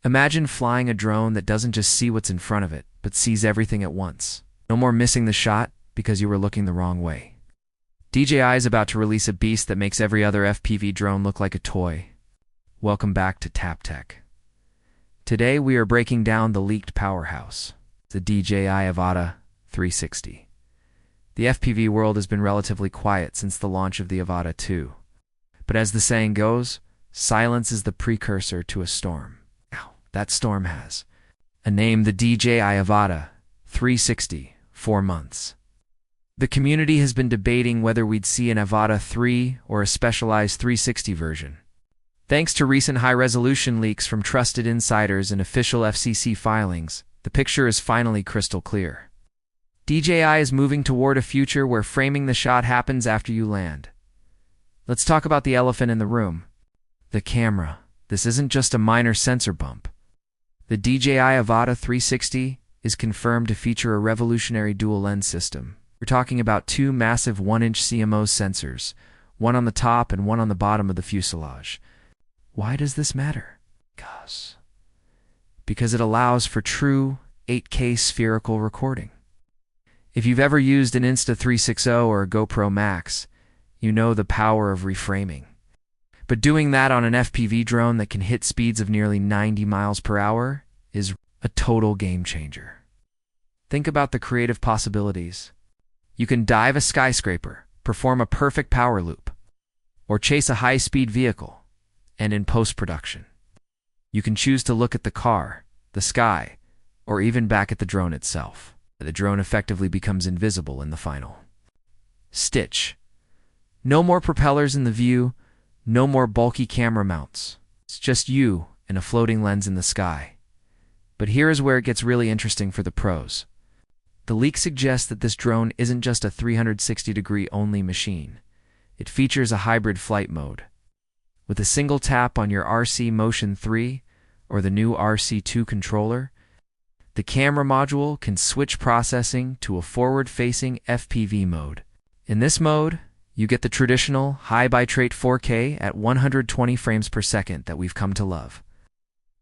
Imagine flying a drone that doesn't just see what's in front of it, but sees everything at once. No more missing the shot because you were looking the wrong way. DJI is about to release a beast that makes every other FPV drone look like a toy. Welcome back to Tap Tech. Today we are breaking down the leaked powerhouse, the DJI Avata 360. The FPV world has been relatively quiet since the launch of the Avata 2. But as the saying goes, silence is the precursor to a storm. Now, that storm has a name: the DJI Avata 360, 4 months. The community has been debating whether we'd see an Avata 3 or a specialized 360 version. Thanks to recent high-resolution leaks from trusted insiders and official FCC filings, the picture is finally crystal clear. DJI is moving toward a future where framing the shot happens after you land. Let's talk about the elephant in the room: the camera. This isn't just a minor sensor bump. The DJI Avata 360 is confirmed to feature a revolutionary dual-lens system. We're talking about two massive 1-inch CMOS sensors, one on the top and one on the bottom of the fuselage. Why does this matter? Because it allows for true 8K spherical recording. If you've ever used an Insta360 or a GoPro Max, you know the power of reframing. But doing that on an FPV drone that can hit speeds of nearly 90 miles per hour is a total game changer. Think about the creative possibilities. You can dive a skyscraper, perform a perfect power loop, or chase a high-speed vehicle, and in post-production, you can choose to look at the car, the sky, or even back at the drone itself. The drone effectively becomes invisible in the final stitch. No more propellers in the view, no more bulky camera mounts. It's just you and a floating lens in the sky. But here is where it gets really interesting for the pros. The leak suggests that this drone isn't just a 360-degree only machine. It features a hybrid flight mode. With a single tap on your RC Motion 3 or the new RC2 controller, the camera module can switch processing to a forward-facing FPV mode. In this mode, you get the traditional high bitrate 4K at 120 frames per second that we've come to love.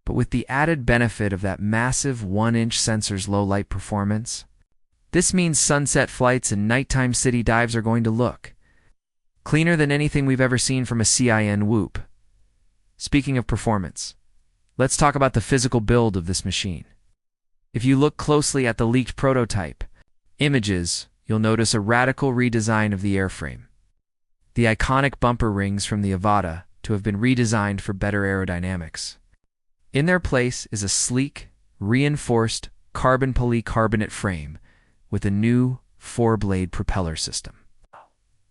But with the added benefit of that massive 1-inch sensor's low light performance, this means sunset flights and nighttime city dives are going to look cleaner than anything we've ever seen from a CIN Whoop. Speaking of performance, let's talk about the physical build of this machine. If you look closely at the leaked prototype images, you'll notice a radical redesign of the airframe. The iconic bumper rings from the Avata to have been redesigned for better aerodynamics. In their place is a sleek, reinforced carbon polycarbonate frame with a new 4-blade propeller system.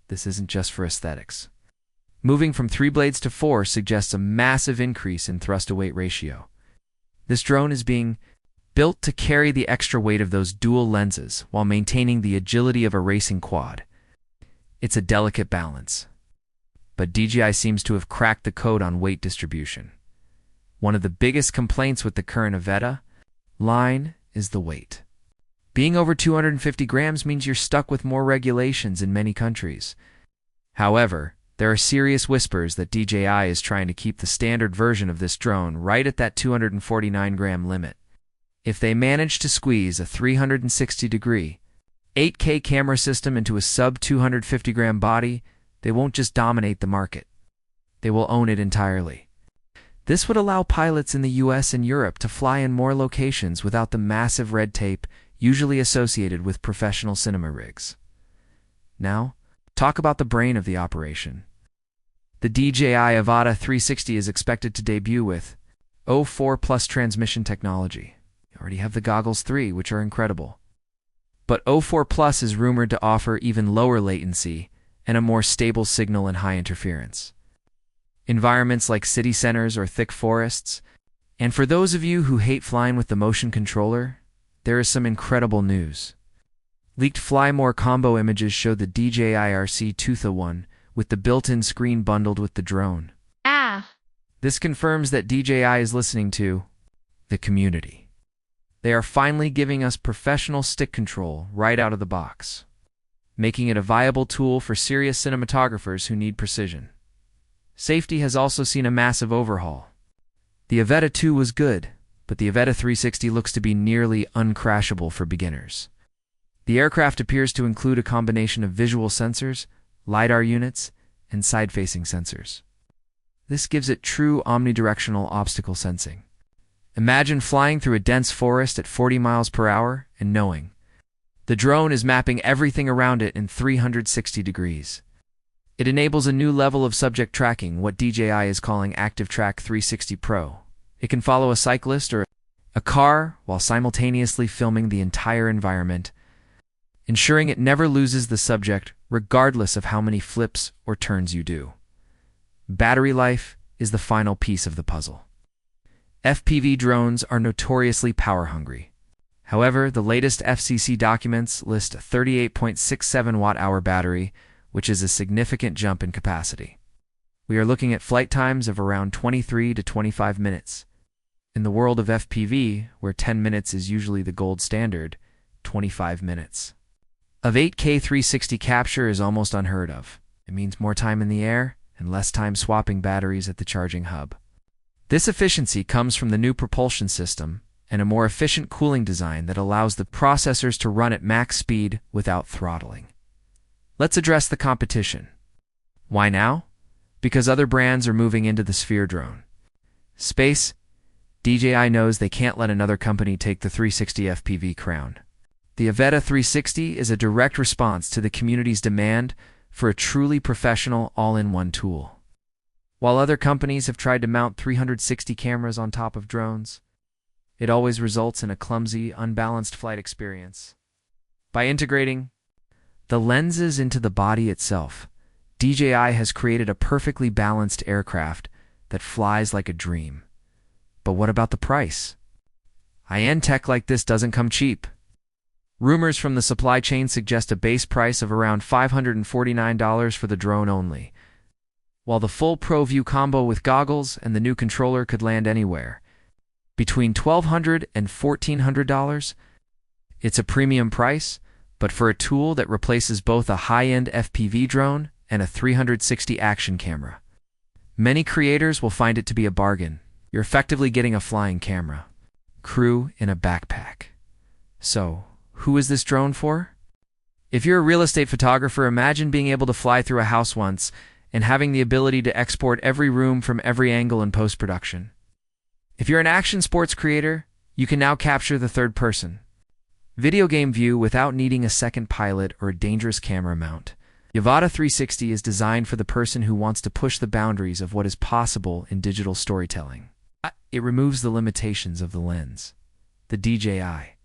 This isn't just for aesthetics. Moving from 3 blades to 4 suggests a massive increase in thrust-to-weight ratio. This drone is being built to carry the extra weight of those dual lenses while maintaining the agility of a racing quad. It's a delicate balance. But DJI seems to have cracked the code on weight distribution. One of the biggest complaints with the current Avata line is the weight. Being over 250 grams means you're stuck with more regulations in many countries. However, there are serious whispers that DJI is trying to keep the standard version of this drone right at that 249-gram limit. If they manage to squeeze a 360-degree 8K camera system into a sub-250-gram body, they won't just dominate the market. They will own it entirely. This would allow pilots in the US and Europe to fly in more locations without the massive red tape usually associated with professional cinema rigs. Now, talk about the brain of the operation. The DJI Avata 360 is expected to debut with O4 Plus transmission technology. You already have the Goggles 3, which are incredible. But O4 Plus is rumored to offer even lower latency and a more stable signal in high interference environments like city centers or thick forests. And for those of you who hate flying with the motion controller, there is some incredible news. Leaked Fly More combo images show the DJI RC Tootha 1 with the built-in screen bundled with the drone. This confirms that DJI is listening to the community. They are finally giving us professional stick control right out of the box, making it a viable tool for serious cinematographers who need precision. Safety has also seen a massive overhaul. The Avata 2 was good, but the Avata 360 looks to be nearly uncrashable for beginners. The aircraft appears to include a combination of visual sensors, LiDAR units, and side-facing sensors. This gives it true omnidirectional obstacle sensing. Imagine flying through a dense forest at 40 miles per hour and knowing the drone is mapping everything around it in 360 degrees. It enables a new level of subject tracking, what DJI is calling Active Track 360 Pro. It can follow a cyclist or a car while simultaneously filming the entire environment, ensuring it never loses the subject regardless of how many flips or turns you do. Battery life is the final piece of the puzzle. FPV drones are notoriously power-hungry. However, the latest FCC documents list a 38.67 watt-hour battery, which is a significant jump in capacity. We are looking at flight times of around 23 to 25 minutes. In the world of FPV, where 10 minutes is usually the gold standard, 25 minutes of 8K 360 capture is almost unheard of. It means more time in the air and less time swapping batteries at the charging hub. This efficiency comes from the new propulsion system and a more efficient cooling design that allows the processors to run at max speed without throttling. Let's address the competition. Why now? Because other brands are moving into the sphere drone space. DJI knows they can't let another company take the 360 FPV crown. The Avata 360 is a direct response to the community's demand for a truly professional all-in-one tool. While other companies have tried to mount 360 cameras on top of drones, it always results in a clumsy, unbalanced flight experience. By integrating the lenses into the body itself, DJI has created a perfectly balanced aircraft that flies like a dream. But what about the price? High-end tech like this doesn't come cheap. Rumors from the supply chain suggest a base price of around $549 for the drone only, while the full ProView combo with goggles and the new controller could land anywhere between $1,200 and $1,400. It's a premium price, but for a tool that replaces both a high-end FPV drone and a 360 action camera. Many creators will find it to be a bargain. You're effectively getting a flying camera crew in a backpack. So, who is this drone for? If you're a real estate photographer, imagine being able to fly through a house once and having the ability to export every room from every angle in post-production. If you're an action sports creator, you can now capture the third-person video game view without needing a second pilot or a dangerous camera mount. The Avata 360 is designed for the person who wants to push the boundaries of what is possible in digital storytelling. It removes the limitations of the lens. The DJI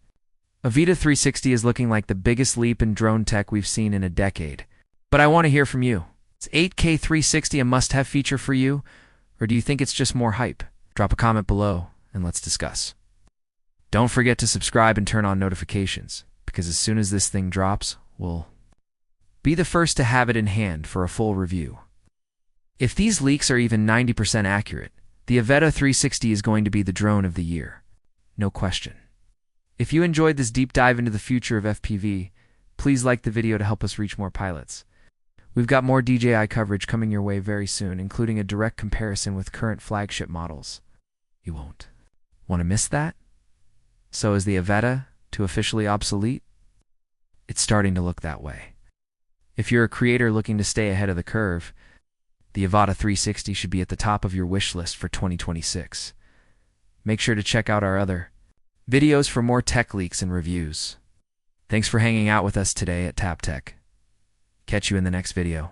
Avata 360 is looking like the biggest leap in drone tech we've seen in a decade. But I want to hear from you. Is 8K 360 a must-have feature for you, or do you think it's just more hype? Drop a comment below and let's discuss. Don't forget to subscribe and turn on notifications, because as soon as this thing drops, we'll be the first to have it in hand for a full review. If these leaks are even 90% accurate, the Avata 360 is going to be the drone of the year. No question. If you enjoyed this deep dive into the future of FPV, please like the video to help us reach more pilots. We've got more DJI coverage coming your way very soon, including a direct comparison with current flagship models. You won't want to miss that? So is the Avata too officially obsolete? It's starting to look that way. If you're a creator looking to stay ahead of the curve, the Avata 360 should be at the top of your wish list for 2026. Make sure to check out our other videos for more tech leaks and reviews. Thanks for hanging out with us today at Tap Tech. Catch you in the next video.